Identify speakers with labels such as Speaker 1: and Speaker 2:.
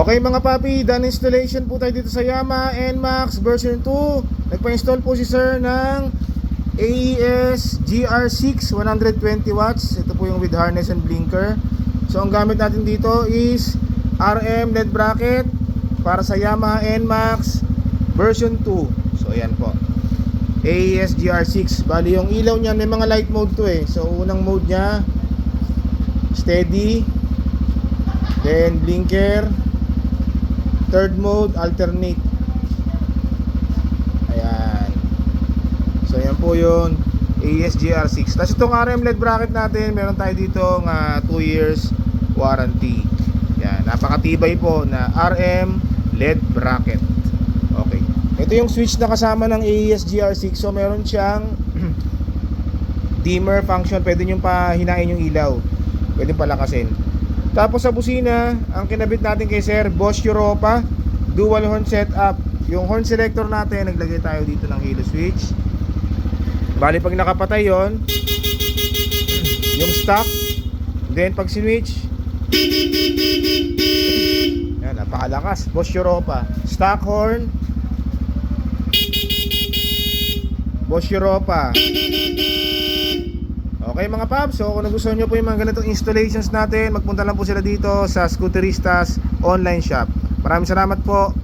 Speaker 1: Okay mga papi, done installation po tayo dito sa Yamaha NMAX version 2. Nagpa-install po si sir ng AES GR6 120 watts. Ito po yung with harness and blinker. So ang gamit natin dito is RM LED bracket para sa Yamaha NMAX version 2. So ayan po, AES GR6. Bali yung ilaw niya may mga light mode to eh. So unang mode niya steady, then blinker. Third mode, alternate. Ayan. So yan po yun, AES GR6. Tapos itong RM LED bracket natin, meron tayo dito ng 2 years warranty. Yan, napakatibay po na RM LED bracket. Okay. Ito yung switch na kasama ng AES GR6. So meron siyang dimmer function. Pwede nyo pa hinain yung ilaw, pwede palakasin. Tapos sa busina, ang kinabit natin kay Sir, Bosch Europa dual horn setup. Yung horn selector natin, naglagay tayo dito ng halo switch. Bali pag nakapatay yon, yung stop. Then pag switch, yan, napakalakas. Bosch Europa stock horn, Bosch Europa. Okay mga paps, so kung nagustuhan nyo po yung mga ganitong installations natin, magpunta lang po sila dito sa Scooteristas online shop. Maraming salamat po.